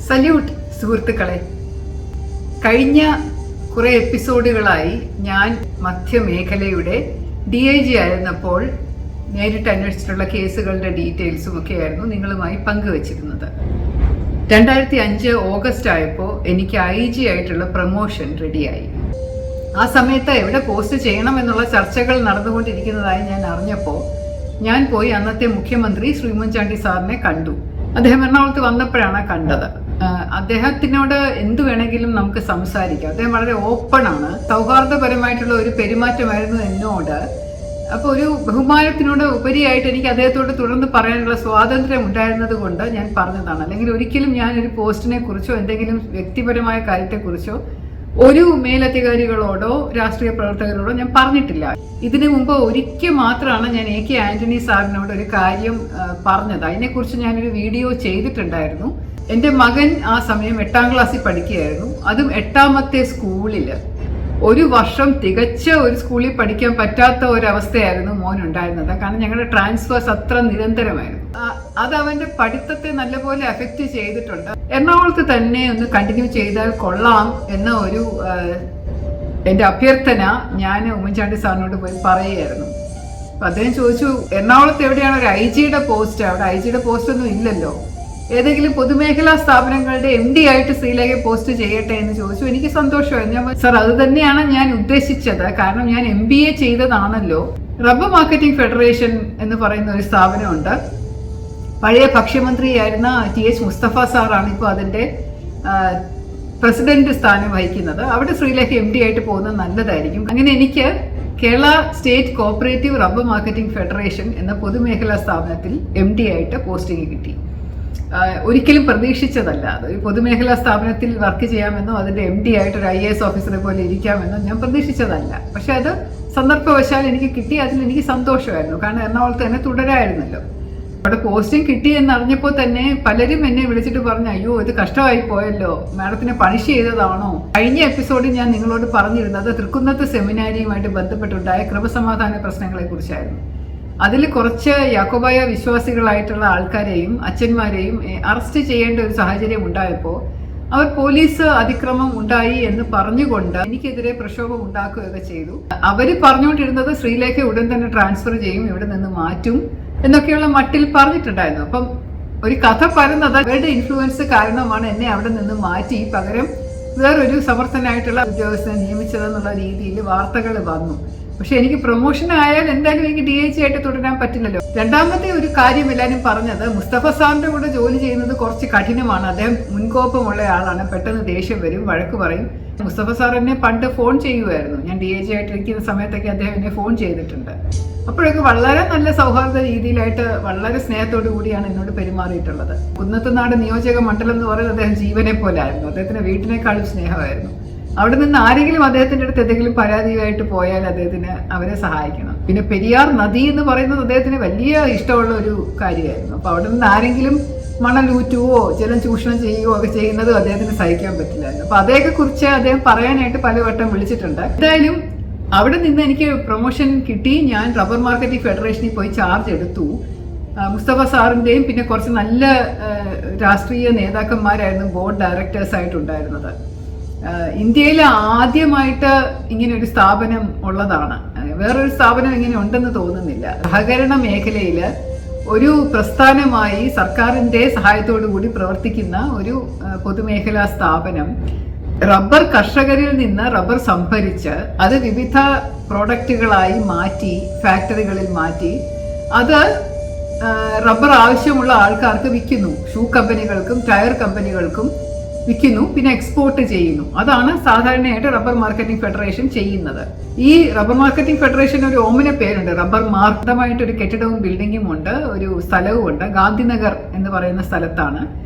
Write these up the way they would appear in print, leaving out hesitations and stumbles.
Salute സുഹൃത്തുക്കളെ. കഴിഞ്ഞ കുറേ എപ്പിസോഡുകളായി ഞാൻ മധ്യമേഖലയുടെ DIG ആയിരുന്നപ്പോൾ നേരിട്ട് അന്വേഷിച്ചിട്ടുള്ള കേസുകളുടെ ഡീറ്റെയിൽസും ഒക്കെയായിരുന്നു നിങ്ങളുമായി പങ്കുവച്ചിരുന്നത്. 2005 ഓഗസ്റ്റ് ആയപ്പോൾ എനിക്ക് IG ആയിട്ടുള്ള പ്രൊമോഷൻ റെഡിയായി. ആ സമയത്ത് എവിടെ പോസ്റ്റ് ചെയ്യണമെന്നുള്ള ചർച്ചകൾ നടന്നുകൊണ്ടിരിക്കുന്നതായി ഞാൻ അറിഞ്ഞപ്പോൾ ഞാൻ പോയി അന്നത്തെ മുഖ്യമന്ത്രി ശ്രീമൻ സാറിനെ കണ്ടു. അദ്ദേഹം എറണാകുളത്ത് വന്നപ്പോഴാണ് കണ്ടത്. അദ്ദേഹത്തിനോട് എന്തു വേണമെങ്കിലും നമുക്ക് സംസാരിക്കാം. അദ്ദേഹം വളരെ ഓപ്പണാണ്. സൗഹാർദ്ദപരമായിട്ടുള്ള ഒരു പെരുമാറ്റമായിരുന്നു എന്നോട്. അപ്പോൾ ഒരു ബഹുമാനത്തിനോട് ഉപരിയായിട്ട് എനിക്ക് അദ്ദേഹത്തോട് തുടർന്ന് പറയാനുള്ള സ്വാതന്ത്ര്യം ഉണ്ടായിരുന്നത് കൊണ്ട് ഞാൻ പറഞ്ഞതാണ്. അല്ലെങ്കിൽ ഒരിക്കലും ഞാനൊരു പോസ്റ്റിനെ കുറിച്ചോ എന്തെങ്കിലും വ്യക്തിപരമായ കാര്യത്തെക്കുറിച്ചോ ഒരു മേലധികാരികളോടോ രാഷ്ട്രീയ പ്രവർത്തകരോടോ ഞാൻ പറഞ്ഞിട്ടില്ല. ഇതിനു മുമ്പ് ഒരിക്കൽ മാത്രമാണ് ഞാൻ AK ആന്റണി സാറിനോട് ഒരു കാര്യം പറഞ്ഞത്. അതിനെക്കുറിച്ച് ഞാനൊരു വീഡിയോ ചെയ്തിട്ടുണ്ടായിരുന്നു. എൻ്റെ മകൻ ആ സമയം 8ാം ക്ലാസ്സിൽ പഠിക്കുകയായിരുന്നു. അതും 8ാമത്തെ സ്കൂളിൽ ഒരു വർഷം തികച്ച ഒരു സ്കൂളിൽ പഠിക്കാൻ പറ്റാത്ത ഒരവസ്ഥയായിരുന്നു മോനുണ്ടായിരുന്നത്. കാരണം ഞങ്ങളുടെ ട്രാൻസ്ഫേഴ്സ് അത്ര നിരന്തരമായിരുന്നു. അത് അവൻ്റെ പഠിത്തത്തെ നല്ലപോലെ അഫക്റ്റ് ചെയ്തിട്ടുണ്ട്. എറണാകുളത്ത് തന്നെ ഒന്ന് കണ്ടിന്യൂ ചെയ്താൽ കൊള്ളാം എന്ന ഒരു എൻ്റെ അഭ്യർത്ഥന ഞാൻ ഉമ്മൻചാണ്ടി സാറിനോട് പോയി പറയുകയായിരുന്നു. അപ്പം അദ്ദേഹം ചോദിച്ചു, എറണാകുളത്ത് എവിടെയാണ് ഒരു IG-യുടെ പോസ്റ്റ്? അവിടെ IG-യുടെ പോസ്റ്റ് ഒന്നും ഇല്ലല്ലോ. ഏതെങ്കിലും പൊതുമേഖലാ സ്ഥാപനങ്ങളുടെ MD ആയിട്ട് ശ്രീലേഖ പോസ്റ്റ് ചെയ്യട്ടെ എന്ന് ചോദിച്ചു. എനിക്ക് സന്തോഷമായി. ഞാൻ സാർ അത് തന്നെയാണ് ഞാൻ ഉദ്ദേശിച്ചത്. കാരണം ഞാൻ MBA ചെയ്തതാണല്ലോ. റബ്ബർ മാർക്കറ്റിംഗ് ഫെഡറേഷൻ എന്ന് പറയുന്ന ഒരു സ്ഥാപനമുണ്ട്. പഴയ ഭക്ഷ്യമന്ത്രിയായിരുന്ന TH മുസ്തഫ സാറാണ് ഇപ്പോൾ അതിൻ്റെ പ്രസിഡന്റ് സ്ഥാനം വഹിക്കുന്നത്. അവിടെ ശ്രീലേഖ MD ആയിട്ട് പോകുന്നത് നല്ലതായിരിക്കും. അങ്ങനെ എനിക്ക് Kerala state cooperative rubber marketing federation എന്ന പൊതുമേഖലാ സ്ഥാപനത്തിൽ MD ആയിട്ട് പോസ്റ്റിംഗ് കിട്ടി. ഒരിക്കലും പ്രതീക്ഷിച്ചതല്ല. അത് ഒരു പൊതുമേഖലാ സ്ഥാപനത്തിൽ വർക്ക് ചെയ്യാമെന്നോ അതിൻ്റെ MD ആയിട്ട് ഒരു IAS ഓഫീസറെ പോലെ ഇരിക്കാമെന്നോ ഞാൻ പ്രതീക്ഷിച്ചതല്ല. പക്ഷെ അത് സന്ദർഭവശാൽ എനിക്ക് കിട്ടി. അതിൽ എനിക്ക് സന്തോഷമായിരുന്നു. കാരണം എറണാകുളത്ത് തന്നെ തുടരായിരുന്നല്ലോ. അവിടെ പോസ്റ്റിംഗ് കിട്ടി എന്നറിഞ്ഞപ്പോൾ തന്നെ പലരും എന്നെ വിളിച്ചിട്ട് പറഞ്ഞു, അയ്യോ ഇത് കഷ്ടമായി പോയല്ലോ, മാഡത്തിനെ പണിഷ് ചെയ്തതാണോ? കഴിഞ്ഞ എപ്പിസോഡിൽ ഞാൻ നിങ്ങളോട് പറഞ്ഞിരുന്നത് തൃക്കുന്നത്ത് സെമിനാരിയുമായിട്ട് ബന്ധപ്പെട്ടുണ്ടായ ക്രമസമാധാന പ്രശ്നങ്ങളെ കുറിച്ചായിരുന്നു. അതിൽ കുറച്ച് യാക്കോബായ വിശ്വാസികളായിട്ടുള്ള ആൾക്കാരെയും അച്ഛന്മാരെയും അറസ്റ്റ് ചെയ്യേണ്ട ഒരു സാഹചര്യം ഉണ്ടായപ്പോൾ അവർ പോലീസ് അതിക്രമം ഉണ്ടായി എന്ന് പറഞ്ഞുകൊണ്ട് എനിക്കെതിരെ പ്രക്ഷോഭം ഉണ്ടാക്കുകയൊക്കെ ചെയ്തു. അവർ പറഞ്ഞുകൊണ്ടിരുന്നത് ശ്രീലേഖ ഉടൻ തന്നെ ട്രാൻസ്ഫർ ചെയ്യും, ഇവിടെ നിന്ന് മാറ്റും എന്നൊക്കെയുള്ള മട്ടിൽ പറഞ്ഞിട്ടുണ്ടായിരുന്നു. അപ്പം ഒരു കഥ പറയുന്നത് അവരുടെ ഇൻഫ്ലുവൻസ് കാരണമാണ് എന്നെ അവിടെ നിന്ന് മാറ്റി പകരം വേറൊരു സമർത്ഥനായിട്ടുള്ള ഉദ്യോഗസ്ഥനെ നിയമിച്ചതെന്നുള്ള രീതിയിൽ വാർത്തകൾ വന്നു. പക്ഷെ എനിക്ക് പ്രൊമോഷൻ ആയാൽ എന്തായാലും എനിക്ക് DIG ആയിട്ട് തുടരാൻ പറ്റില്ലല്ലോ. രണ്ടാമത്തെ ഒരു കാര്യം എല്ലാവരും പറഞ്ഞത്, മുസ്തഫ സാറിന്റെ കൂടെ ജോലി ചെയ്യുന്നത് കുറച്ച് കഠിനമാണ്. അദ്ദേഹം മുൻകോപമുള്ള ആളാണ്. പെട്ടെന്ന് ദേഷ്യം വരും, വഴക്ക് പറയും. മുസ്തഫ സാർ എന്നെ പണ്ട് ഫോൺ ചെയ്യുമായിരുന്നു. ഞാൻ DIG ആയിട്ടിരിക്കുന്ന സമയത്തൊക്കെ അദ്ദേഹം എന്നെ ഫോൺ ചെയ്തിട്ടുണ്ട്. അപ്പോഴൊക്കെ വളരെ നല്ല സൗഹാർദ്ദ രീതിയിലായിട്ട് വളരെ സ്നേഹത്തോടു കൂടിയാണ് എന്നോട് പെരുമാറിയിട്ടുള്ളത്. കുന്നത്തുനാട് നിയോജക മണ്ഡലം എന്ന് പറയുന്നത് അദ്ദേഹം ജീവനെ പോലെ ആയിരുന്നു. അദ്ദേഹത്തിന്റെ വീട്ടിനേക്കാളും സ്നേഹമായിരുന്നു. അവിടെ നിന്ന് ആരെങ്കിലും അദ്ദേഹത്തിൻ്റെ അടുത്ത് എന്തെങ്കിലും പരാതിയായിട്ട് പോയാൽ അദ്ദേഹത്തിന് അവരെ സഹായിക്കണം. പിന്നെ പെരിയാർ നദി എന്ന് പറയുന്നത് അദ്ദേഹത്തിന് വലിയ ഇഷ്ടമുള്ള ഒരു കാര്യമായിരുന്നു. അപ്പോൾ അവിടെ നിന്ന് ആരെങ്കിലും മണലൂറ്റുവോ ജലം ചൂഷണം ചെയ്യുകയോ ഒക്കെ ചെയ്യുന്നതും അദ്ദേഹത്തിന് സഹിക്കാൻ പറ്റില്ലായിരുന്നു. അപ്പോൾ അതേക്കെ കുറിച്ച് അദ്ദേഹം പറയാനായിട്ട് പലവട്ടം വിളിച്ചിട്ടുണ്ട്. എന്തായാലും അവിടെ നിന്ന് എനിക്ക് പ്രൊമോഷൻ കിട്ടി. ഞാൻ റബ്ബർ മാർക്കറ്റിംഗ് ഫെഡറേഷനിൽ പോയി ചാർജ് എടുത്തു. മുസ്തഫ സാറിൻ്റെയും പിന്നെ കുറച്ച് നല്ല രാഷ്ട്രീയ നേതാക്കന്മാരായിരുന്നു ബോർഡ് ഡയറക്ടേഴ്സായിട്ടുണ്ടായിരുന്നത്. ഇന്ത്യയിൽ ആദ്യമായിട്ട് ഇങ്ങനെ ഒരു സ്ഥാപനം ഉള്ളതാണ്. വേറൊരു സ്ഥാപനം ഇങ്ങനെ ഉണ്ടെന്ന് തോന്നുന്നില്ല. സഹകരണ മേഖലയിൽ ഒരു പ്രസ്ഥാനമായി സർക്കാരിൻ്റെ സഹായത്തോടു കൂടി പ്രവർത്തിക്കുന്ന ഒരു പൊതുമേഖലാ സ്ഥാപനം റബ്ബർ കർഷകരിൽ നിന്ന് റബ്ബർ സംഭരിച്ച് അത് വിവിധ പ്രോഡക്റ്റുകളായി മാറ്റി ഫാക്ടറികളിൽ മാറ്റി അത് റബ്ബർ ആവശ്യമുള്ള ആൾക്കാർക്ക് വിൽക്കുന്നു. ഷൂ കമ്പനികൾക്കും ടയർ കമ്പനികൾക്കും വിൽക്കുന്നു, പിന്നെ എക്സ്പോർട്ട് ചെയ്യുന്നു. അതാണ് സാധാരണയായിട്ട് റബ്ബർ മാർക്കറ്റിംഗ് ഫെഡറേഷൻ ചെയ്യുന്നത്. ഈ റബ്ബർ മാർക്കറ്റിംഗ് ഫെഡറേഷൻ ഒരു ഓമന പേരുണ്ട്. റബ്ബർ മാർക്കമായിട്ടൊരു കെട്ടിടവും ബിൽഡിങ്ങും ഉണ്ട്, ഒരു സ്ഥലവും ഉണ്ട്. ഗാന്ധിനഗർ എന്ന് പറയുന്ന സ്ഥലത്താണ്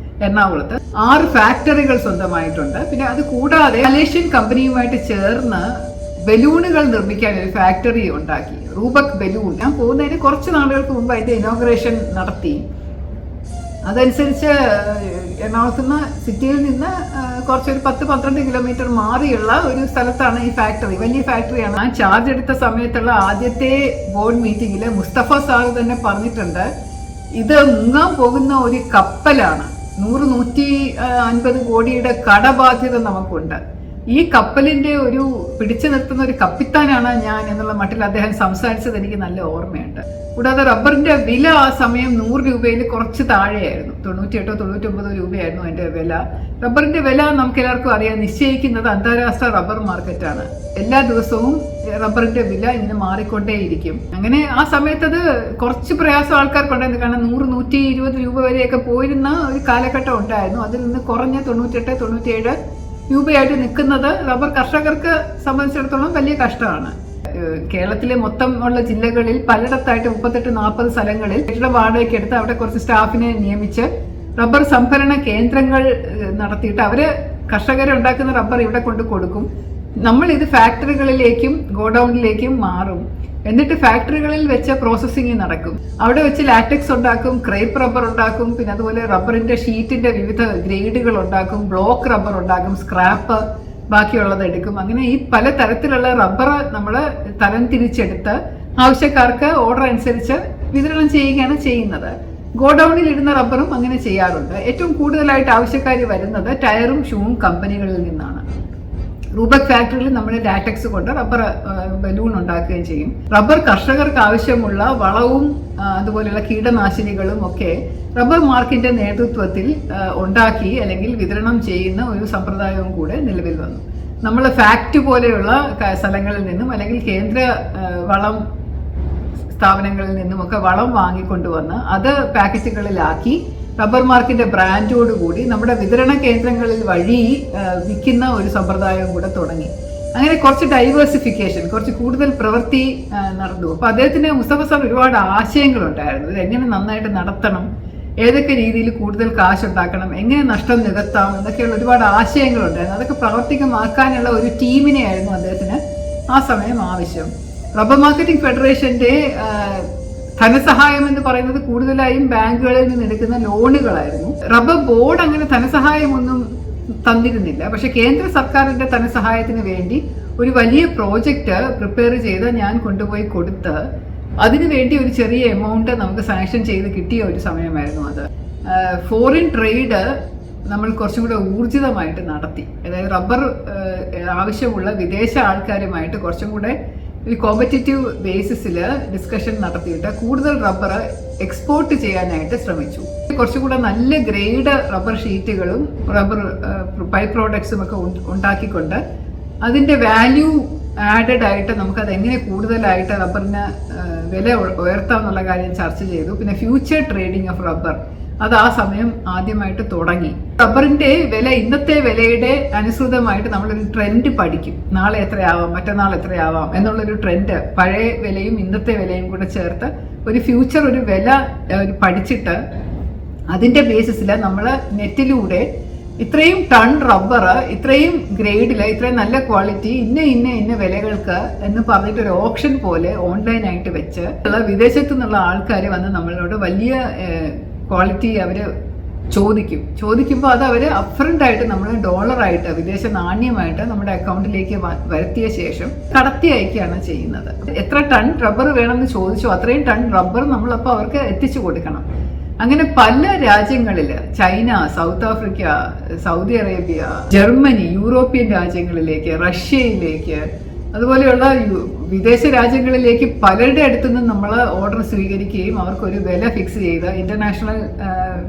എറണാകുളത്ത്. 6 ഫാക്ടറികൾ സ്വന്തമായിട്ടുണ്ട്. പിന്നെ അത് കൂടാതെ മലേഷ്യൻ കമ്പനിയുമായിട്ട് ചേർന്ന് ബലൂണുകൾ നിർമ്മിക്കാൻ ഒരു ഫാക്ടറി ഉണ്ടാക്കി, റൂബക് ബലൂൺ. ഞാൻ പോകുന്നതിന് കുറച്ച് നാളുകൾക്ക് മുമ്പ് അതിൻ്റെ ഇനോഗ്രേഷൻ നടത്തി. അതനുസരിച്ച് എറണാകുളത്ത് നിന്ന് സിറ്റിയിൽ നിന്ന് കുറച്ചൊരു 10-12 കിലോമീറ്റർ മാറിയുള്ള ഒരു സ്ഥലത്താണ് ഈ ഫാക്ടറി. വലിയ ഫാക്ടറിയാണ്. ഞാൻ ചാർജ് എടുത്ത സമയത്തുള്ള ആദ്യത്തെ ബോർഡ് മീറ്റിങ്ങിൽ മുസ്തഫ സാർ തന്നെ പറഞ്ഞിട്ടുണ്ട്, ഇത് മുങ്ങാൻ പോകുന്ന ഒരു കപ്പലാണ്. 100-150 കോടിയുടെ കടബാധ്യത നമുക്കുണ്ട്. ഈ കപ്പലിന്റെ ഒരു പിടിച്ചു നിർത്തുന്ന ഒരു കപ്പിത്താനാണ് ഞാൻ എന്നുള്ള മട്ടിൽ അദ്ദേഹം സംസാരിച്ചത് എനിക്ക് നല്ല ഓർമ്മയുണ്ട്. കൂടാതെ റബ്ബറിന്റെ വില ആ സമയം 100 രൂപയിൽ കുറച്ച് താഴെയായിരുന്നു. 98-99 രൂപയായിരുന്നു അതിന്റെ വില. റബ്ബറിന്റെ വില നമുക്ക് എല്ലാവർക്കും അറിയാം, നിശ്ചയിക്കുന്നത് അന്താരാഷ്ട്ര റബ്ബർ മാർക്കറ്റാണ്. എല്ലാ ദിവസവും റബ്ബറിന്റെ വില ഇങ്ങനെ മാറിക്കൊണ്ടേയിരിക്കും. അങ്ങനെ ആ സമയത്ത് അത് കുറച്ച് പ്രയാസം ആൾക്കാർക്കുണ്ടായിരുന്നു. കാരണം 100-120 രൂപ വരെയൊക്കെ പോയിരുന്ന ഒരു കാലഘട്ടം ഉണ്ടായിരുന്നു. അതിൽ നിന്ന് കുറഞ്ഞ 98-97 രൂപയായിട്ട് നിൽക്കുന്നത് റബ്ബർ കർഷകർക്ക് സംബന്ധിച്ചിടത്തോളം വലിയ കഷ്ടമാണ്. കേരളത്തിലെ മൊത്തം ഉള്ള ജില്ലകളിൽ പലയിടത്തായിട്ട് 38-40 സ്ഥലങ്ങളിൽ കെട്ടിട വാടകയ്ക്ക് എടുത്ത് അവിടെ കുറച്ച് സ്റ്റാഫിനെ നിയമിച്ച് റബ്ബർ സംഭരണ കേന്ദ്രങ്ങൾ നടത്തിയിട്ട് അവര് കർഷകരുണ്ടാക്കുന്ന റബ്ബർ ഇവിടെ കൊണ്ട് കൊടുക്കും. നമ്മൾ ഇത് ഫാക്ടറികളിലേക്കും ഗോഡൌണിലേക്കും മാറും. എന്നിട്ട് ഫാക്ടറികളിൽ വെച്ച് പ്രോസസ്സിങ് നടക്കും. അവിടെ വെച്ച് ലാറ്റക്സ് ഉണ്ടാക്കും, ക്രേപ്പ് റബ്ബർ ഉണ്ടാക്കും, പിന്നെ അതുപോലെ റബ്ബറിന്റെ ഷീറ്റിന്റെ വിവിധ ഗ്രേഡുകൾ ഉണ്ടാക്കും, ബ്ലോക്ക് റബ്ബർ ഉണ്ടാക്കും, സ്ക്രാപ്പ് ബാക്കിയുള്ളത് എടുക്കും. അങ്ങനെ ഈ പല തരത്തിലുള്ള റബ്ബർ നമ്മൾ തരം തിരിച്ചെടുത്ത് ആവശ്യക്കാർക്ക് ഓർഡർ അനുസരിച്ച് വിതരണം ചെയ്യുകയാണ് ചെയ്യുന്നത്. ഗോഡൌണിൽ ഇടുന്ന റബ്ബറും അങ്ങനെ ചെയ്യാറുണ്ട്. ഏറ്റവും കൂടുതലായിട്ട് ആവശ്യക്കാർ വരുന്നത് ടയറും ഷൂവും കമ്പനികളിൽ നിന്നാണ്. റൂബക് ഫാക്ടറിയിൽ നമ്മൾ ലാറ്റക്സ് കൊണ്ട് റബ്ബർ ബലൂൺ ഉണ്ടാക്കുകയും ചെയ്യും. റബ്ബർ കർഷകർക്ക് ആവശ്യമുള്ള വളവും അതുപോലെയുള്ള കീടനാശിനികളും ഒക്കെ റബ്ബർ മാർക്കിന്റെ നേതൃത്വത്തിൽ ഉണ്ടാക്കി അല്ലെങ്കിൽ വിതരണം ചെയ്യുന്ന ഒരു സമ്പ്രദായവും കൂടെ നിലവിൽ വന്നു. നമ്മൾ ഫാക്ട് പോലെയുള്ള സ്ഥലങ്ങളിൽ നിന്നും അല്ലെങ്കിൽ കേന്ദ്ര വളം സ്ഥാപനങ്ങളിൽ നിന്നുമൊക്കെ വളം വാങ്ങിക്കൊണ്ടുവന്ന് അത് പാക്കറ്റുകളിലാക്കി റബ്ബർ മാർക്കിന്റെ ബ്രാൻഡോടുകൂടി നമ്മുടെ വിതരണ കേന്ദ്രങ്ങളിൽ വഴി വിൽക്കുന്ന ഒരു സമ്പ്രദായവും കൂടെ തുടങ്ങി. അങ്ങനെ കുറച്ച് ഡൈവേഴ്സിഫിക്കേഷൻ, കുറച്ച് കൂടുതൽ പ്രവൃത്തി നടന്നു. അപ്പൊ അദ്ദേഹത്തിന് മുസ്തഫ സാർ ഒരുപാട് ആശയങ്ങളുണ്ടായിരുന്നു. ഇത് എങ്ങനെ നന്നായിട്ട് നടത്തണം, ഏതൊക്കെ രീതിയിൽ കൂടുതൽ കാശുണ്ടാക്കണം, എങ്ങനെ നഷ്ടം നികത്താം എന്നൊക്കെയുള്ള ഒരുപാട് ആശയങ്ങളുണ്ടായിരുന്നു. അതൊക്കെ പ്രാവർത്തികമാക്കാനുള്ള ഒരു ടീമിനെയായിരുന്നു അദ്ദേഹത്തിന് ആ സമയം ആവശ്യം. റബ്ബർ മാർക്കറ്റിംഗ് ഫെഡറേഷന്റെ ധനസഹായം എന്ന് പറയുന്നത് കൂടുതലായും ബാങ്കുകളിൽ നിന്ന് എടുക്കുന്ന ലോണുകളായിരുന്നു. റബ്ബർ ബോർഡ് അങ്ങനെ ധനസഹായമൊന്നും തന്നിരുന്നില്ല. പക്ഷെ കേന്ദ്ര സർക്കാരിന്റെ ധനസഹായത്തിന് വേണ്ടി ഒരു വലിയ പ്രോജക്റ്റ് പ്രിപ്പയർ ചെയ്ത് ഞാൻ കൊണ്ടുപോയി കൊടുത്ത് അതിനുവേണ്ടി ഒരു ചെറിയ എമൗണ്ട് നമുക്ക് സാങ്ഷൻ ചെയ്ത് കിട്ടിയ ഒരു സമയമായിരുന്നു അത്. ഫോറിൻ ട്രേഡ് നമ്മൾ കുറച്ചും കൂടെ ഊർജിതമായിട്ട് നടത്തി. അതായത് റബ്ബർ ആവശ്യമുള്ള വിദേശ ആൾക്കാരുമായിട്ട് കുറച്ചും കൂടെ ഒരു കോമ്പറ്റീറ്റീവ് ബേസിസിൽ ഡിസ്കഷൻ നടത്തിയിട്ട് കൂടുതൽ റബ്ബർ എക്സ്പോർട്ട് ചെയ്യാനായിട്ട് ശ്രമിച്ചു. കുറച്ചുകൂടെ നല്ല ഗ്രേഡ് റബ്ബർ ഷീറ്റുകളും റബ്ബർ ബൈ പ്രോഡക്ട്സും ഒക്കെ ഉണ്ടാക്കിക്കൊണ്ട് അതിൻ്റെ വാല്യൂ ആഡഡ് ആയിട്ട് നമുക്കത് എങ്ങനെ കൂടുതലായിട്ട് റബ്ബറിന് വില ഉയർത്താമെന്നുള്ള കാര്യം ചർച്ച ചെയ്തു. പിന്നെ ഫ്യൂച്ചർ ട്രേഡിംഗ് ഓഫ് റബ്ബർ അത് ആ സമയം ആദ്യമായിട്ട് തുടങ്ങി. റബ്ബറിന്റെ വില ഇന്നത്തെ വിലയുടെ അനുസൃതമായിട്ട് നമ്മളൊരു ട്രെൻഡ് പഠിക്കും. നാളെ എത്രയാവാം, മറ്റന്നാൾ എത്രയാവാം എന്നുള്ളൊരു ട്രെൻഡ്, പഴയ വിലയും ഇന്നത്തെ വിലയും കൂടെ ചേർത്ത് ഒരു ഫ്യൂച്ചർ ഒരു വില പഠിച്ചിട്ട് അതിന്റെ ബേസിസിൽ നമ്മൾ നെറ്റിലൂടെ ഇത്രയും ടൺ റബ്ബർ ഇത്രയും ഗ്രേഡിൽ ഇത്രയും നല്ല ക്വാളിറ്റി ഇന്ന വിലകൾക്ക് എന്ന് പറഞ്ഞിട്ട് ഒരു ഓപ്ഷൻ പോലെ ഓൺലൈനായിട്ട് വെച്ച് വിദേശത്തു നിന്നുള്ള ആൾക്കാർ വന്ന് നമ്മളോട് വലിയ ക്വാളിറ്റി അവർ ചോദിക്കുമ്പോൾ അത് അവർ അപ്ഫ്രണ്ട് ആയിട്ട് നമ്മൾ ഡോളറായിട്ട് വിദേശ നാണ്യമായിട്ട് നമ്മുടെ അക്കൗണ്ടിലേക്ക് വരുത്തിയ ശേഷം കടത്തി അയക്കുകയാണ് ചെയ്യുന്നത്. എത്ര ടൺ റബ്ബർ വേണമെന്ന് ചോദിച്ചോ അത്രയും ടൺ റബ്ബർ നമ്മളപ്പോൾ അവർക്ക് എത്തിച്ചു കൊടുക്കണം. അങ്ങനെ പല രാജ്യങ്ങളിൽ, China, south Africa, Saudi Arabia, Germany, European രാജ്യങ്ങളിലേക്ക്, റഷ്യയിലേക്ക്, അതുപോലെയുള്ള വിദേശ രാജ്യങ്ങളിലേക്ക് പലരുടെ അടുത്തു നിന്നും നമ്മൾ ഓർഡർ സ്വീകരിക്കുകയും അവർക്കൊരു വില ഫിക്സ് ചെയ്ത് ഇന്റർനാഷണൽ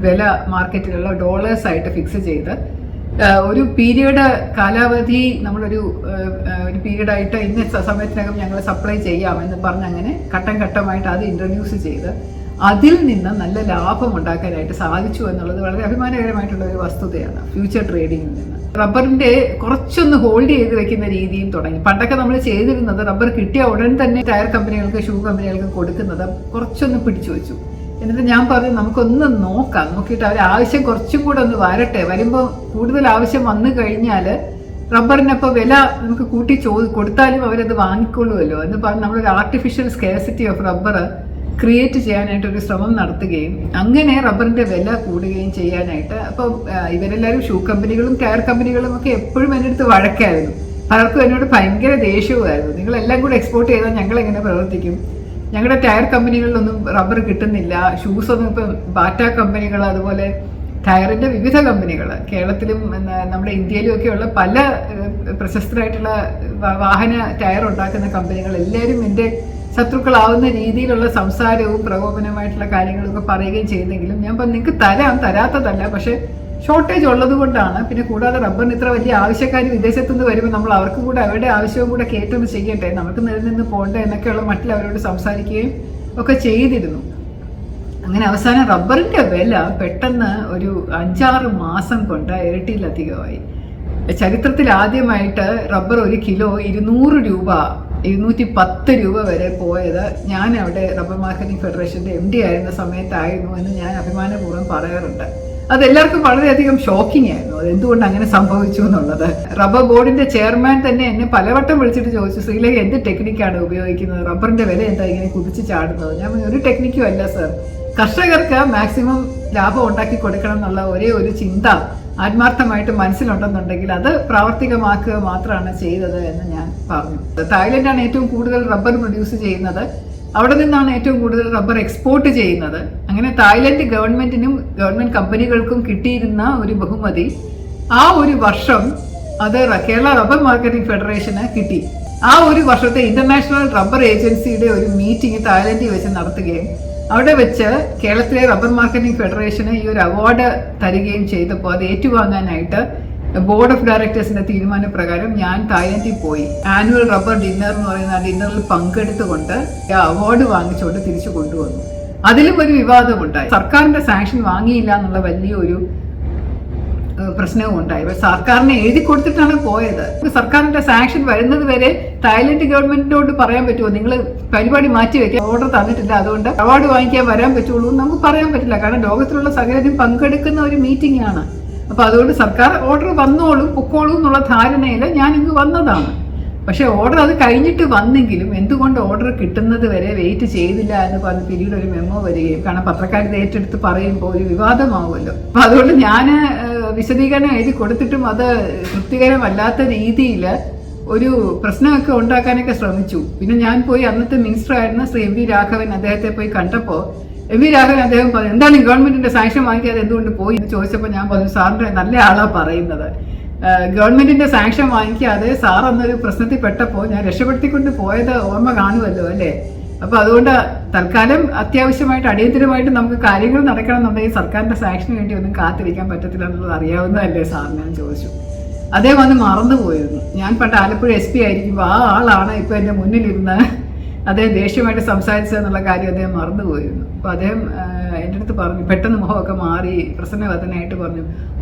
വില മാർക്കറ്റിലുള്ള ഡോളേഴ്സ് ആയിട്ട് ഫിക്സ് ചെയ്ത് ഒരു പീരിയഡ് കാലാവധി നമ്മളൊരു പീരീഡായിട്ട് ഇന്ന സമയത്തിനകം ഞങ്ങൾ സപ്ലൈ ചെയ്യാം എന്ന് പറഞ്ഞ് അങ്ങനെ ഘട്ടം ഘട്ടമായിട്ട് അത് ഇൻട്രൊഡ്യൂസ് ചെയ്ത് അതിൽ നിന്ന് നല്ല ലാഭം ഉണ്ടാക്കാനായിട്ട് സാധിച്ചു എന്നുള്ളത് വളരെ അഭിമാനകരമായിട്ടുള്ള ഒരു വസ്തുതയാണ്. ഫ്യൂച്ചർ ട്രേഡിങ്ങിൽ നിന്ന് റബ്ബറിന്റെ കുറച്ചൊന്ന് ഹോൾഡ് ചെയ്ത് വെക്കുന്ന രീതിയും തുടങ്ങി. പണ്ടൊക്കെ നമ്മൾ ചെയ്തിരുന്നത് റബ്ബർ കിട്ടിയ ഉടൻ തന്നെ ടയർ കമ്പനികൾക്ക്, ഷൂ കമ്പനികൾക്ക് കൊടുക്കുന്നത് കുറച്ചൊന്ന് പിടിച്ചു വെച്ചു. എന്നിട്ട് ഞാൻ പറഞ്ഞു നമുക്കൊന്ന് നോക്കാം, നോക്കിയിട്ട് അവർ ആവശ്യം കുറച്ചും കൂടെ ഒന്ന് വരട്ടെ, വരുമ്പോൾ കൂടുതൽ ആവശ്യം വന്നു കഴിഞ്ഞാൽ റബ്ബറിനപ്പോൾ വില നമുക്ക് കൂട്ടി കൊടുത്താലും അവരത് വാങ്ങിക്കൊള്ളുമല്ലോ എന്ന് പറഞ്ഞ് നമ്മളൊരു artificial scarcity of rubber create ചെയ്യാനായിട്ട് ഒരു ശ്രമം നടത്തുകയും അങ്ങനെ റബ്ബറിന്റെ വില കൂടുകയും ചെയ്യാനായിട്ട്. അപ്പോൾ ഇവരെല്ലാവരും ഷൂ കമ്പനികളും ടയർ കമ്പനികളും ഒക്കെ എപ്പോഴും എൻ്റെ അടുത്ത് വഴക്കായിരുന്നു. പലർക്കും എന്നോട് ഭയങ്കര ദേഷ്യവുമായിരുന്നു. നിങ്ങളെല്ലാം കൂടെ എക്സ്പോർട്ട് ചെയ്താൽ ഞങ്ങൾ എങ്ങനെ പ്രവർത്തിക്കും, ഞങ്ങളുടെ ടയർ കമ്പനികളിലൊന്നും റബ്ബർ കിട്ടുന്നില്ല, ഷൂസൊന്നും ഇപ്പം ബാറ്റ കമ്പനികൾ അതുപോലെ ടയറിൻ്റെ വിവിധ കമ്പനികൾ കേരളത്തിലും നമ്മുടെ ഇന്ത്യയിലും ഒക്കെയുള്ള പല പ്രശസ്തരായിട്ടുള്ള വാഹന ടയർ ഉണ്ടാക്കുന്ന കമ്പനികൾ എല്ലാവരും എൻ്റെ ശത്രുക്കളാവുന്ന രീതിയിലുള്ള സംസാരവും പ്രകോപനമായിട്ടുള്ള കാര്യങ്ങളൊക്കെ പറയുകയും ചെയ്തെങ്കിലും ഞാൻ നിങ്ങൾക്ക് തരാത്തതല്ല, പക്ഷേ ഷോർട്ടേജ് ഉള്ളത് കൊണ്ടാണ്. പിന്നെ കൂടാതെ റബ്ബറിന് ഇത്ര വലിയ ആവശ്യക്കാർ വിദേശത്തു നിന്ന് വരുമ്പോൾ നമ്മൾ അവർക്കും കൂടെ അവരുടെ ആവശ്യവും കൂടെ കേട്ടൊന്ന് ചെയ്യട്ടെ, നമുക്ക് നിലനിന്ന് പോകണ്ടേ എന്നൊക്കെയുള്ള മട്ടിൽ അവരോട് സംസാരിക്കുകയും ഒക്കെ ചെയ്തിരുന്നു. അങ്ങനെ അവസാനം റബ്ബറിൻ്റെ വില പെട്ടെന്ന് ഒരു 5-6 മാസം കൊണ്ട് ഇരട്ടിയിലധികമായി. ചരിത്രത്തിൽ ആദ്യമായിട്ട് റബ്ബർ 1 കിലോ 200 രൂപ 210 രൂപ വരെ പോയത് ഞാൻ അവിടെ റബ്ബർ മാർക്കറ്റിംഗ് ഫെഡറേഷൻ്റെ MD ആയിരുന്ന സമയത്തായിരുന്നു എന്ന് ഞാൻ അഭിമാനപൂർവ്വം പറയാറുണ്ട്. അതെല്ലാവർക്കും വളരെയധികം ഷോക്കിംഗ് ആയിരുന്നു, അതെന്തുകൊണ്ട് അങ്ങനെ സംഭവിച്ചു എന്നുള്ളത്. റബ്ബർ ബോർഡിന്റെ ചെയർമാൻ തന്നെ എന്നെ പലവട്ടം വിളിച്ചിട്ട് ചോദിച്ചു, ശ്രീലേഖ എന്ത് ടെക്നിക്കാണ് ഉപയോഗിക്കുന്നത്, റബ്ബറിന്റെ വില എന്താ ഇങ്ങനെ കുതിച്ച് ചാടുന്നത്? ഞാൻ ഒരു ടെക്നിക്കും അല്ല സർ, കർഷകർക്ക് മാക്സിമം ലാഭം ഉണ്ടാക്കി കൊടുക്കണം എന്നുള്ള ഒരേ ഒരു ചിന്ത ആത്മാർത്ഥമായിട്ട് മനസ്സിലുണ്ടെന്നുണ്ടെങ്കിൽ അത് പ്രാവർത്തികമാക്കുക മാത്രമാണ് ചെയ്തത് എന്ന് ഞാൻ പറഞ്ഞു. തായ്ലൻഡാണ് ഏറ്റവും കൂടുതൽ റബ്ബർ പ്രൊഡ്യൂസ് ചെയ്യുന്നത്, അവിടെ നിന്നാണ് ഏറ്റവും കൂടുതൽ റബ്ബർ എക്സ്പോർട്ട് ചെയ്യുന്നത്. അങ്ങനെ തായ്ലൻഡ് ഗവൺമെന്റിനും ഗവൺമെന്റ് കമ്പനികൾക്കും കിട്ടിയിരുന്ന ഒരു ബഹുമതി ആ ഒരു വർഷം അത് കേരള റബ്ബർ മാർക്കറ്റിംഗ് ഫെഡറേഷന് കിട്ടി. ആ ഒരു വർഷത്തെ ഇന്റർനാഷണൽ റബ്ബർ ഏജൻസിയുടെ ഒരു മീറ്റിംഗ് തായ്ലൻഡിൽ വെച്ച് നടത്തുകയും അവിടെ വെച്ച് കേരളത്തിലെ റബ്ബർ മാർക്കറ്റിംഗ് ഫെഡറേഷന് ഈ ഒരു അവാർഡ് തരികയും ചെയ്തപ്പോൾ അത് ഏറ്റുവാങ്ങാനായിട്ട് ബോർഡ് ഓഫ് ഡയറക്ടേഴ്സിന്റെ തീരുമാനപ്രകാരം ഞാൻ തായ്ലൻഡിൽ പോയി. ആനുവൽ റബ്ബർ ഡിന്നർ എന്ന് പറയുന്ന ഡിന്നറിൽ പങ്കെടുത്തുകൊണ്ട് അവാർഡ് വാങ്ങിച്ചുകൊണ്ട് തിരിച്ചു കൊണ്ടുവന്നു. അതിലും ഒരു വിവാദമുണ്ടായി. സർക്കാരിന്റെ സാങ്ഷൻ വാങ്ങിയില്ല എന്നുള്ള വലിയൊരു പ്രശ്നവും ഉണ്ടായി. സർക്കാരിനെ എഴുതി കൊടുത്തിട്ടാണ് പോയത്. സർക്കാരിന്റെ സാങ്ഷൻ വരുന്നത് വരെ തായ്ലൻഡ് ഗവൺമെന്റിനോട് പറയാൻ പറ്റുമോ, നിങ്ങൾ പരിപാടി മാറ്റി വെക്കാൻ ഓർഡർ തന്നിട്ടില്ല, അതുകൊണ്ട് അവാർഡ് വാങ്ങിക്കാൻ വരാൻ പറ്റുള്ളൂ എന്ന് നമുക്ക് പറയാൻ പറ്റില്ല. കാരണം ലോകത്തിലുള്ള സകലരും പങ്കെടുക്കുന്ന ഒരു മീറ്റിംഗ് ആണ്. അപ്പൊ അതുകൊണ്ട് സർക്കാർ ഓർഡർ വന്നോളും പൊക്കോളും എന്നുള്ള ധാരണയിൽ ഞാൻ ഇങ്ങ് വന്നതാണ്. പക്ഷെ ഓർഡർ അത് കഴിഞ്ഞിട്ട് വന്നെങ്കിലും എന്തുകൊണ്ട് ഓർഡർ കിട്ടുന്നത് വരെ വെയിറ്റ് ചെയ്തില്ല എന്ന് പറഞ്ഞ് പിന്നീട് ഒരു മെമ്മോ വരികയും, കാരണം പത്രക്കാർ ഏറ്റെടുത്ത് പറയുമ്പോൾ ഒരു വിവാദമാവുമല്ലോ. അപ്പൊ അതുകൊണ്ട് ഞാൻ വിശദീകരണം എഴുതി കൊടുത്തിട്ടും അത് തൃപ്തികരമല്ലാത്ത രീതിയിൽ ഒരു പ്രശ്നമൊക്കെ ഉണ്ടാക്കാനൊക്കെ ശ്രമിച്ചു. പിന്നെ ഞാൻ പോയി അന്നത്തെ മിനിസ്റ്റർ ആയിരുന്ന ശ്രീ MV രാഘവൻ അദ്ദേഹത്തെ പോയി കണ്ടപ്പോൾ MV രാഘവൻ അദ്ദേഹം പറഞ്ഞു, എന്താണ് ഗവൺമെന്റിന്റെ സാങ്ഷൻ വാങ്ങിക്കാതെ എന്തുകൊണ്ട് പോയി എന്ന് ചോദിച്ചപ്പോൾ ഞാൻ പറഞ്ഞു, സാറിന്റെ നല്ല ആളാ പറയുന്നത്, ഗവൺമെന്റിന്റെ സാങ്ഷൻ വാങ്ങിക്കാതെ സാർ എന്നൊരു പ്രശ്നത്തിൽ പെട്ടപ്പോൾ ഞാൻ രക്ഷപ്പെടുത്തിക്കൊണ്ട് പോയത് ഓർമ്മ കാണുമല്ലോ അല്ലേ. അപ്പൊ അതുകൊണ്ട് തൽക്കാലം അത്യാവശ്യമായിട്ട് അടിയന്തരമായിട്ട് നമുക്ക് കാര്യങ്ങൾ നടക്കണം എന്നുണ്ടെങ്കിൽ സർക്കാരിന്റെ സാങ്ഷന് വേണ്ടി ഒന്നും കാത്തിരിക്കാൻ പറ്റത്തില്ല എന്നുള്ളത് അറിയാവുന്നതല്ലേ സാറിന് ഞാൻ ചോദിച്ചു. അദ്ദേഹം അന്ന് മറന്നുപോയിരുന്നു. ഞാൻ പണ്ട് ആലപ്പുഴ SP ആയിരിക്കുമ്പോൾ ആ ആളാണ് ഇപ്പൊ എന്റെ മുന്നിലിരുന്ന് അദ്ദേഹം ദേഷ്യമായിട്ട് സംസാരിച്ചതെന്നുള്ള കാര്യം അദ്ദേഹം മറന്നുപോയിരുന്നു. അപ്പോൾ അദ്ദേഹം എൻ്റെ അടുത്ത് പറഞ്ഞു, പെട്ടെന്ന് മുഖമൊക്കെ മാറി പ്രസന്നവദനായിട്ട് പറഞ്ഞു,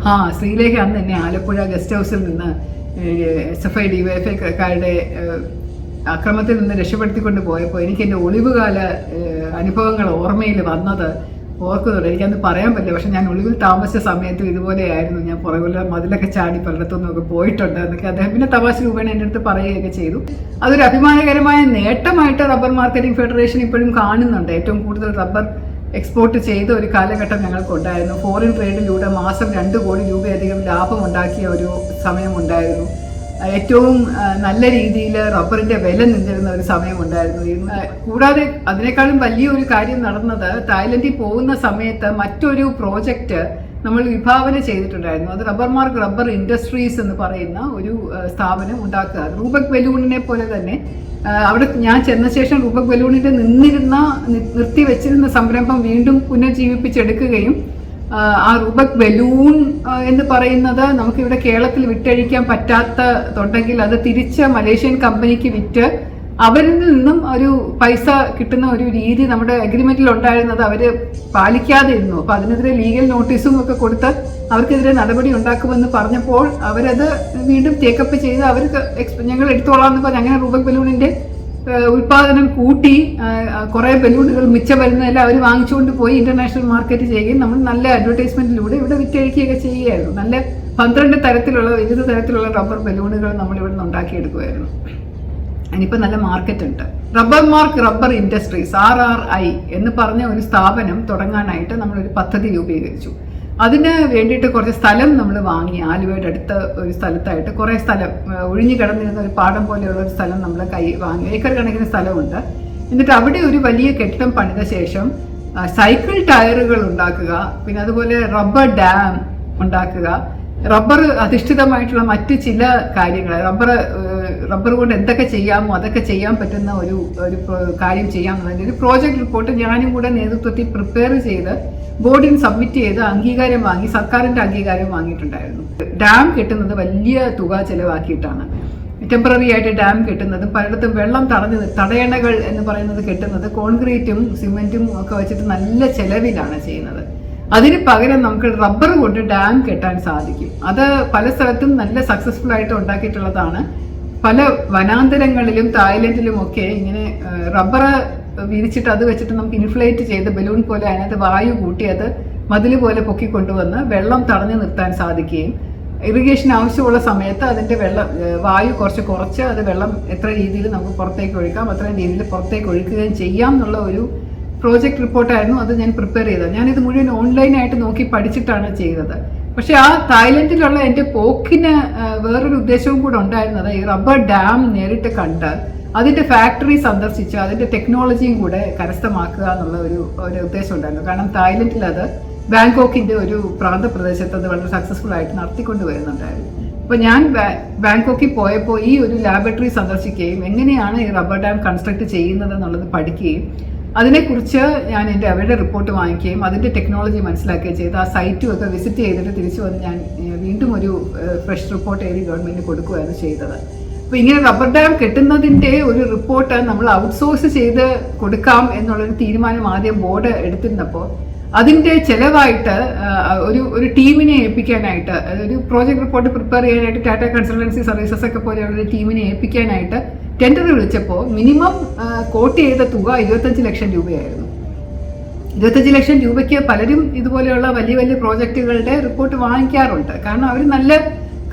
ശ്രീലേഖ അന്ന് എന്നെ ആലപ്പുഴ ഗസ്റ്റ് ഹൗസിൽ നിന്ന് SFI DYFIക്കാരുടെ അക്രമത്തിൽ നിന്ന് രക്ഷപ്പെടുത്തിക്കൊണ്ട് പോയപ്പോൾ എനിക്ക് എൻ്റെ ഒളിവുകാല അനുഭവങ്ങൾ ഓർമ്മയിൽ വന്നത് ഓർക്കുന്നുണ്ട്. എനിക്കന്ന് പറയാൻ പറ്റില്ല, പക്ഷെ ഞാൻ ഒളിവിൽ താമസിച്ച സമയത്തും ഇതുപോലെയായിരുന്നു. ഞാൻ പുറകുള്ള മതിലൊക്കെ ചാടി പലയിടത്തുനിന്നൊക്കെ പോയിട്ടുണ്ട് എന്നൊക്കെ അദ്ദേഹം പിന്നെ തമാശ രൂപേണ എൻ്റെ അടുത്ത് പറയുകയൊക്കെ ചെയ്തു. അതൊരു അഭിമാനകരമായ നേട്ടമായിട്ട് റബ്ബർ മാർക്കറ്റിംഗ് ഫെഡറേഷൻ ഇപ്പോഴും കാണുന്നുണ്ട്. ഏറ്റവും കൂടുതൽ റബ്ബർ എക്സ്പോർട്ട് ചെയ്ത ഒരു കാലഘട്ടം ഞങ്ങൾക്കുണ്ടായിരുന്നു. ഫോറിൻ ട്രേഡിലൂടെ മാസം 2 കോടി രൂപയധികം ലാഭം ഉണ്ടാക്കിയ ഒരു സമയമുണ്ടായിരുന്നു. ഏറ്റവും നല്ല രീതിയിൽ റബ്ബറിന്റെ വില നിന്നിരുന്ന ഒരു സമയമുണ്ടായിരുന്നു. കൂടാതെ അതിനേക്കാളും വലിയൊരു കാര്യം നടന്നത്, തായ്ലൻഡിൽ പോകുന്ന സമയത്ത് മറ്റൊരു പ്രോജക്റ്റ് നമ്മൾ വിഭാവന ചെയ്തിട്ടുണ്ടായിരുന്നു. അത് റബ്ബർമാർക്ക് റബ്ബർ ഇൻഡസ്ട്രീസ് എന്ന് പറയുന്ന ഒരു സ്ഥാപനം ഉണ്ടാക്കുക. റൂബക് ബലൂണിനെ പോലെ തന്നെ അവിടെ ഞാൻ ചെന്ന ശേഷം റൂബക് ബലൂണിന്റെ നിർത്തിവെച്ചിരുന്ന സംരംഭം വീണ്ടും പുനർജീവിപ്പിച്ചെടുക്കുകയും ആ റൂബക് ബലൂൺ എന്ന് പറയുന്നത് നമുക്കിവിടെ കേരളത്തിൽ വിറ്റഴിക്കാൻ പറ്റാത്തതുണ്ടെങ്കിൽ അത് തിരിച്ച് മലേഷ്യൻ കമ്പനിക്ക് വിറ്റ് അവരിൽ നിന്നും ഒരു പൈസ കിട്ടുന്ന ഒരു രീതി നമ്മുടെ അഗ്രിമെന്റിൽ ഉണ്ടായിരുന്നത് അവര് പാലിക്കാതെ ഇരുന്നു. അപ്പൊ അതിനെതിരെ ലീഗൽ നോട്ടീസും ഒക്കെ കൊടുത്ത് അവർക്കെതിരെ നടപടി ഉണ്ടാക്കുമെന്ന് പറഞ്ഞപ്പോൾ അവരത് വീണ്ടും ടേക്കപ്പ് ചെയ്ത് അവർക്ക് ഞങ്ങൾ എടുത്തോളാം എന്ന് പറഞ്ഞ് അങ്ങനെ റൂബക് ബലൂണിന്റെ ഉൽപാദനം കൂട്ടി കുറെ ബലൂണുകൾ മിച്ചം വരുന്നതെല്ലാം അവർ വാങ്ങിച്ചുകൊണ്ട് പോയി ഇന്റർനാഷണൽ മാർക്കറ്റ് ചെയ്യുകയും നമ്മൾ നല്ല അഡ്വർടൈസ്മെന്റിലൂടെ ഇവിടെ വിറ്റഴിക്കുകയൊക്കെ ചെയ്യുകയായിരുന്നു. നല്ല 12 തരത്തിലുള്ള വിവിധ തരത്തിലുള്ള റബ്ബർ ബലൂണുകൾ നമ്മൾ ഇവിടെ നിന്ന് ഉണ്ടാക്കിയെടുക്കുമായിരുന്നു. അതിനിപ്പോൾ നല്ല മാർക്കറ്റ് ഉണ്ട്. റബ്ബർമാർക്ക് റബ്ബർ ഇൻഡസ്ട്രീസ് RRI എന്ന് പറഞ്ഞ ഒരു സ്ഥാപനം തുടങ്ങാനായിട്ട് നമ്മളൊരു പദ്ധതി രൂപീകരിച്ചു. അതിന് വേണ്ടിയിട്ട് കുറച്ച് സ്ഥലം നമ്മൾ വാങ്ങി. ആലുവയുടെ അടുത്ത ഒരു സ്ഥലത്തായിട്ട് കുറേ സ്ഥലം ഒഴിഞ്ഞു കിടന്നിരുന്ന ഒരു പാടം പോലെയുള്ള ഒരു സ്ഥലം നമ്മൾ വാങ്ങി. ഏക്കർ കണക്കിന് സ്ഥലമുണ്ട്. എന്നിട്ട് അവിടെ ഒരു വലിയ കെട്ടിടം പണിത ശേഷം സൈക്കിൾ ടയറുകൾ ഉണ്ടാക്കുക, പിന്നെ അതുപോലെ റബ്ബർ ഡാം ഉണ്ടാക്കുക, റബ്ബർ അധിഷ്ഠിതമായിട്ടുള്ള മറ്റ് ചില കാര്യങ്ങൾ, റബ്ബർ കൊണ്ട് എന്തൊക്കെ ചെയ്യാമോ അതൊക്കെ ചെയ്യാൻ പറ്റുന്ന ഒരു കാര്യം ചെയ്യാമെന്നുള്ളതിൻ്റെ ഒരു പ്രോജക്റ്റ് റിപ്പോർട്ട് ഞാനും കൂടെ നേതൃത്വത്തിൽ പ്രിപ്പയർ ചെയ്ത് ബോർഡിന് സബ്മിറ്റ് ചെയ്ത് അംഗീകാരം വാങ്ങി, സർക്കാരിൻ്റെ അംഗീകാരം വാങ്ങിയിട്ടുണ്ടായിരുന്നു. ഡാം കെട്ടുന്നത് വലിയ തുക ചെലവാക്കിയിട്ടാണ്. ടെമ്പററി ആയിട്ട് ഡാം കെട്ടുന്നതും പലയിടത്തും വെള്ളം തടയണകൾ എന്ന് പറയുന്നത് കെട്ടുന്നത് കോൺക്രീറ്റും സിമെന്റും ഒക്കെ വെച്ചിട്ട് നല്ല ചെലവിലാണ് ചെയ്യുന്നത്. അതിന് പകരം നമുക്ക് റബ്ബർ കൊണ്ട് ഡാം കെട്ടാൻ സാധിക്കും. അത് പല സ്ഥലത്തും നല്ല സക്സസ്ഫുൾ ആയിട്ട് ഉണ്ടാക്കിയിട്ടുള്ളതാണ്. പല വനാന്തരങ്ങളിലും തായ്ലൻഡിലും ഒക്കെ ഇങ്ങനെ റബ്ബർ വിരിച്ചിട്ട് അത് വെച്ചിട്ട് നമുക്ക് ഇൻഫ്ലേറ്റ് ചെയ്ത് ബലൂൺ പോലെ അതിനകത്ത് വായു കൂട്ടി അത് മതിൽ പോലെ പൊക്കിക്കൊണ്ടുവന്ന് വെള്ളം തടഞ്ഞു നിർത്താൻ സാധിക്കുകയും ഇറിഗേഷൻ ആവശ്യമുള്ള സമയത്ത് അതിൻ്റെ വായു കുറച്ച് അത് വെള്ളം എത്ര രീതിയിൽ നമുക്ക് പുറത്തേക്ക് ഒഴുക്കാം അത്രയും രീതിയിൽ പുറത്തേക്ക് ഒഴുക്കുകയും ചെയ്യാം എന്നുള്ള ഒരു പ്രോജക്റ്റ് റിപ്പോർട്ടായിരുന്നു അത് ഞാൻ പ്രിപ്പയർ ചെയ്തത്. ഞാനിത് മുഴുവൻ ഓൺലൈനായിട്ട് നോക്കി പഠിച്ചിട്ടാണ് ചെയ്തത്. പക്ഷെ ആ തായ്ലൻഡിലുള്ള എൻ്റെ പോക്കിന് വേറൊരു ഉദ്ദേശവും കൂടെ ഉണ്ടായിരുന്നത് ഈ റബ്ബർ ഡാം നേരിട്ട് കണ്ട് അതിൻ്റെ ഫാക്ടറി സന്ദർശിച്ച് അതിൻ്റെ ടെക്നോളജിയും കൂടെ കരസ്ഥമാക്കുക എന്നുള്ള ഒരു ഉദ്ദേശം ഉണ്ടായിരുന്നു. കാരണം തായ്ലൻഡിൽ അത് ബാങ്കോക്കിൻ്റെ ഒരു പ്രാന്തപ്രദേശത്ത് അത് വളരെ സക്സസ്ഫുൾ ആയിട്ട് നടത്തിക്കൊണ്ട് വരുന്നുണ്ടായിരുന്നു. അപ്പോൾ ഞാൻ ബാങ്കോക്കിൽ പോയപ്പോൾ ഈ ഒരു ലാബറട്ടറി സന്ദർശിക്കുകയും എങ്ങനെയാണ് ഈ റബ്ബർ ഡാം കൺസ്ട്രക്ട് ചെയ്യുന്നത് എന്നുള്ളത് പഠിക്കുകയും അതിനെക്കുറിച്ച് ഞാൻ അവരുടെ റിപ്പോർട്ട് വാങ്ങിക്കുകയും അതിൻ്റെ ടെക്നോളജി മനസ്സിലാക്കുകയും ചെയ്ത് ആ സൈറ്റും ഒക്കെ വിസിറ്റ് ചെയ്തിട്ട് തിരിച്ചു വന്ന് ഞാൻ വീണ്ടും ഒരു ഫ്രഷ് റിപ്പോർട്ട് എഴുതി ഗവൺമെൻറ്റിന് കൊടുക്കുകയാണ് ചെയ്തത്. അപ്പോൾ ഇങ്ങനെ റബ്ബർ ഡാം കെട്ടുന്നതിൻ്റെ ഒരു റിപ്പോർട്ട് നമ്മൾ ഔട്ട്സോഴ്സ് ചെയ്ത് കൊടുക്കാം എന്നുള്ളൊരു തീരുമാനം ആദ്യം ബോർഡ് എടുത്തിരുന്നപ്പോൾ അതിൻ്റെ ചിലവായിട്ട് ഒരു ടീമിനെ ഏൽപ്പിക്കാനായിട്ട്, ഒരു പ്രോജക്റ്റ് റിപ്പോർട്ട് പ്രിപ്പയർ ചെയ്യാനായിട്ട് ടാറ്റ കൺസൾട്ടൻസി സർവീസസ് ഒക്കെ പോലെയുള്ള ഒരു ടീമിനെ ഏൽപ്പിക്കാനായിട്ട് ടെൻഡർ വിളിച്ചപ്പോൾ മിനിമം കോട്ട് ചെയ്ത തുക 25 ലക്ഷം രൂപയായിരുന്നു. 25 ലക്ഷം രൂപയ്ക്ക് പലരും ഇതുപോലെയുള്ള വലിയ വലിയ പ്രോജക്റ്റുകളുടെ റിപ്പോർട്ട് വാങ്ങിക്കാറുണ്ട്. കാരണം അവർ നല്ല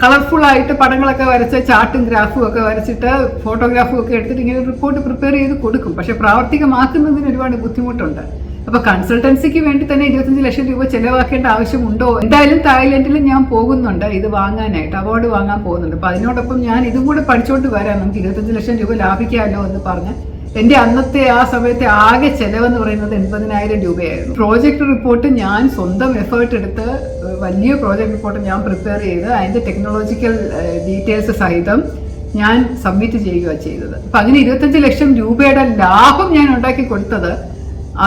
കളർഫുള്ളായിട്ട് പടങ്ങളൊക്കെ വരച്ച് ചാർട്ടും ഗ്രാഫും ഒക്കെ വരച്ചിട്ട് ഫോട്ടോഗ്രാഫും ഒക്കെ എടുത്തിട്ട് ഇങ്ങനെ റിപ്പോർട്ട് പ്രിപ്പയർ ചെയ്ത് കൊടുക്കും. പക്ഷെ പ്രാവർത്തികമാക്കുന്നതിന് ഒരുപാട് ബുദ്ധിമുട്ടുണ്ട്. അപ്പൊ കൺസൾട്ടൻസിക്ക് വേണ്ടി തന്നെ 25 ലക്ഷം രൂപ ചെലവാക്കേണ്ട ആവശ്യമുണ്ടോ? എന്തായാലും തായ്ലൻഡിൽ ഞാൻ പോകുന്നുണ്ട് ഇത് വാങ്ങാനായിട്ട്, അവാർഡ് വാങ്ങാൻ പോകുന്നുണ്ട്. അപ്പൊ അതിനോടൊപ്പം ഞാൻ ഇതും കൂടെ പഠിച്ചോണ്ട് വരാം, നമുക്ക് 25 ലക്ഷം രൂപ ലാഭിക്കാമല്ലോ എന്ന് പറഞ്ഞ് എൻ്റെ അന്നത്തെ ആ സമയത്തെ ആകെ ചെലവെന്ന് പറയുന്നത് 80,000 രൂപയായിരുന്നു. പ്രോജക്റ്റ് റിപ്പോർട്ട് ഞാൻ സ്വന്തം എഫേർട്ട് എടുത്ത് വലിയ പ്രോജക്റ്റ് റിപ്പോർട്ട് ഞാൻ പ്രിപ്പയർ ചെയ്ത് അതിൻ്റെ ടെക്നോളജിക്കൽ ഡീറ്റെയിൽസ് സഹിതം ഞാൻ സബ്മിറ്റ് ചെയ്യുകയാണ് ചെയ്തത്. അപ്പം അങ്ങനെ 25 ലക്ഷം രൂപയുടെ ലാഭം ഞാൻ ഉണ്ടാക്കി കൊടുത്തത്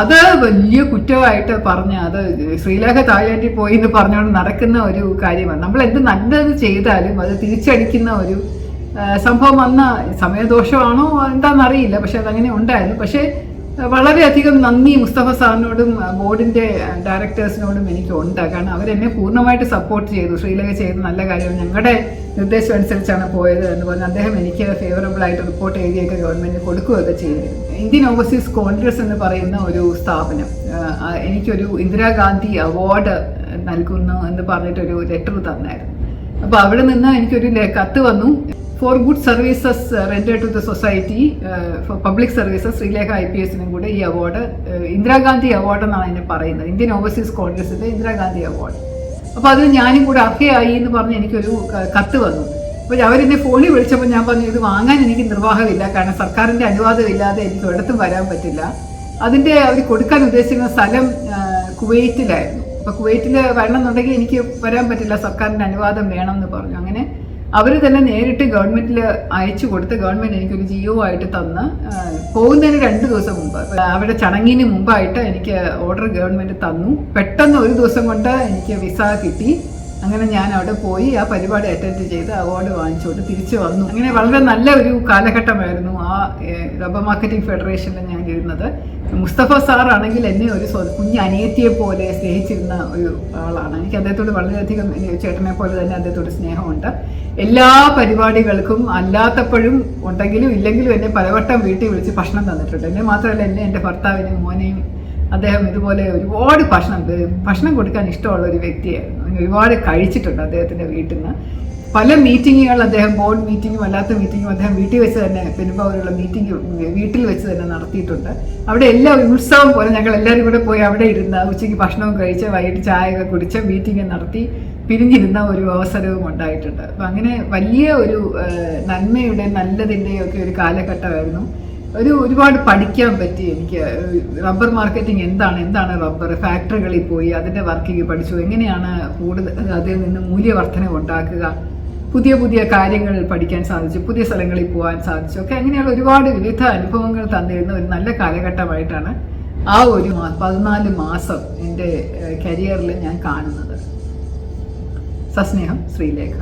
അത് വലിയ കുറ്റമായിട്ട് പറഞ്ഞ് അത് ശ്രീലേഖ തായ്ലൻഡിൽ പോയി എന്ന് പറഞ്ഞുകൊണ്ട് നടക്കുന്ന ഒരു കാര്യമാണ്. നമ്മൾ എന്ത് നല്ലത് ചെയ്താലും അത് തിരിച്ചടിക്കുന്ന ഒരു സംഭവം വന്ന സമയദോഷമാണോ എന്താണെന്നറിയില്ല, പക്ഷെ അതങ്ങനെ ഉണ്ടായിരുന്നു. പക്ഷേ വളരെയധികം നന്ദി മുസ്തഫ സാറിനോടും ബോർഡിൻ്റെ ഡയറക്ടേഴ്സിനോടും എനിക്കുണ്ട്. കാരണം അവരെന്നെ പൂർണ്ണമായിട്ട് സപ്പോർട്ട് ചെയ്തു. ശ്രീലേഖ ചെയ്ത നല്ല കാര്യമാണ്, ഞങ്ങളുടെ നിർദ്ദേശം അനുസരിച്ചാണ് പോയത് എന്ന് പറഞ്ഞ് അദ്ദേഹം എനിക്ക് ഫേവറബിൾ ആയിട്ട് റിപ്പോർട്ട് എഴുതിയൊക്കെ ഗവൺമെൻറ്റിന് കൊടുക്കുകയൊക്കെ ചെയ്തിരുന്നു. ഇന്ത്യൻ ഓവർസീസ് കോൺഗ്രസ് എന്ന് പറയുന്ന ഒരു സ്ഥാപനം എനിക്കൊരു ഇന്ദിരാഗാന്ധി അവാർഡ് നൽകുന്നു എന്ന് പറഞ്ഞിട്ടൊരു ലെറ്റർ തന്നായിരുന്നു. അപ്പോൾ അവിടെ നിന്ന് എനിക്കൊരു കത്ത് വന്നു, for good services rendered to the society for public services Sreelekha IPSനും കൂടെ ഈ അവാർഡ് ഇന്ദിരാഗാന്ധി അവാർഡ് എന്നാണ് അതിനെ പറയുന്നത്, ഇന്ത്യൻ ഓവർസീസ് കോൺഗ്രസിൻ്റെ ഇന്ദിരാഗാന്ധി അവാർഡ്. അപ്പോൾ അതിന് ഞാനും കൂടെ അർഹയായി എന്ന് പറഞ്ഞ് എനിക്കൊരു കത്ത് വന്നു. അപ്പോൾ അവരെന്നെ ഫോണിൽ വിളിച്ചപ്പോൾ ഞാൻ പറഞ്ഞു ഇത് വാങ്ങാൻ എനിക്ക് നിർവാഹമില്ല, കാരണം സർക്കാരിൻ്റെ അനുവാദമില്ലാതെ എനിക്ക് ഒരിടത്തും വരാൻ പറ്റില്ല. അതിൻ്റെ അവർ കൊടുക്കാൻ ഉദ്ദേശിക്കുന്ന സ്ഥലം കുവൈറ്റിലായിരുന്നു. അപ്പോൾ കുവൈറ്റിൽ വരണമെന്നുണ്ടെങ്കിൽ എനിക്ക് വരാൻ പറ്റില്ല, സർക്കാരിൻ്റെ അനുവാദം വേണം എന്ന് പറഞ്ഞു. അങ്ങനെ അവർ തന്നെ നേരിട്ട് ഗവൺമെൻറ്റിൽ അയച്ചു കൊടുത്ത് ഗവൺമെൻറ് എനിക്കൊരു GO ആയിട്ട് തന്ന് പോകുന്നതിന് 2 ദിവസം മുമ്പ് അവരുടെ ചടങ്ങിന് മുമ്പായിട്ട് എനിക്ക് ഓർഡർ ഗവൺമെൻറ് തന്നു. പെട്ടെന്ന് ഒരു ദിവസം കൊണ്ട് എനിക്ക് വിസ കിട്ടി. അങ്ങനെ ഞാൻ അവിടെ പോയി ആ പരിപാടി അറ്റൻഡ് ചെയ്ത് അവാർഡ് വാങ്ങിച്ചുകൊണ്ട് തിരിച്ചു വന്നു. അങ്ങനെ വളരെ നല്ല ഒരു കാലഘട്ടമായിരുന്നു ആ റബ്ബർ മാർക്കറ്റിംഗ് ഫെഡറേഷനിൽ ഞാൻ ഇരുന്നത്. മുസ്തഫ സാറാണെങ്കിൽ എന്നെ ഒരു കുഞ്ഞ് അനിയത്തിയെ പോലെ സ്നേഹിച്ചിരുന്ന ഒരു ആളാണ്. എനിക്ക് അദ്ദേഹത്തോട് വളരെയധികം ചേട്ടനെ പോലെ തന്നെ അദ്ദേഹത്തോട് സ്നേഹമുണ്ട്. എല്ലാ പരിപാടികൾക്കും അല്ലാത്തപ്പോഴും ഉണ്ടെങ്കിലും ഇല്ലെങ്കിലും എന്നെ പലവട്ടം വീട്ടിൽ വിളിച്ച് ഭക്ഷണം തന്നിട്ടുണ്ട്. എന്നെ മാത്രമല്ല എൻ്റെ ഭർത്താവിനും മോനെയും അദ്ദേഹം ഇതുപോലെ ഒരുപാട് ഭക്ഷണം കൊടുക്കാൻ ഇഷ്ടമുള്ള ഒരു വ്യക്തിയായിരുന്നു. ഒരുപാട് കഴിച്ചിട്ടുണ്ട് അദ്ദേഹത്തിൻ്റെ വീട്ടിൽ നിന്ന്. പല മീറ്റിങ്ങുകൾ അദ്ദേഹം ബോർഡ് മീറ്റിങ്ങും അല്ലാത്ത മീറ്റിങ്ങും അദ്ദേഹം വീട്ടിൽ വെച്ച് തന്നെ പെരുമ്പാവൂരുള്ള മീറ്റിംഗ് വീട്ടിൽ വെച്ച് തന്നെ നടത്തിയിട്ടുണ്ട്. അവിടെ എല്ലാ ഉത്സവം പോലെ ഞങ്ങൾ എല്ലാവരും കൂടെ പോയി അവിടെ ഇരുന്ന് ഉച്ചയ്ക്ക് ഭക്ഷണവും കഴിച്ച് വൈകിട്ട് ചായയൊക്കെ കുടിച്ച് മീറ്റിംഗ് നടത്തി പിരിഞ്ഞിരുന്ന ഒരു അവസരവും ഉണ്ടായിട്ടുണ്ട്. അപ്പം അങ്ങനെ വലിയ ഒരു നന്മയുടെ നല്ലതിൻ്റെയും ഒക്കെ ഒരു കാലഘട്ടമായിരുന്നു. ഒരുപാട് പഠിക്കാൻ പറ്റി എനിക്ക്. റബ്ബർ മാർക്കറ്റിംഗ് എന്താണ് റബ്ബർ, ഫാക്ടറികളിൽ പോയി അതിൻ്റെ വർക്കിംഗ് പഠിച്ചു, എങ്ങനെയാണ് കൂടുതൽ അതിൽ നിന്ന് മൂല്യവർദ്ധന ഉണ്ടാക്കുക, പുതിയ കാര്യങ്ങൾ പഠിക്കാൻ സാധിച്ചു, പുതിയ സ്ഥലങ്ങളിൽ പോകാൻ സാധിച്ചു ഒക്കെ. അങ്ങനെയുള്ള ഒരുപാട് വിവിധ അനുഭവങ്ങൾ തന്നിരുന്ന ഒരു നല്ല കാലഘട്ടമായിട്ടാണ് ആ ഒരു 14 മാസം എൻ്റെ കരിയറിൽ ഞാൻ കാണുന്നത്. സസ്നേഹം, ശ്രീലേഖ.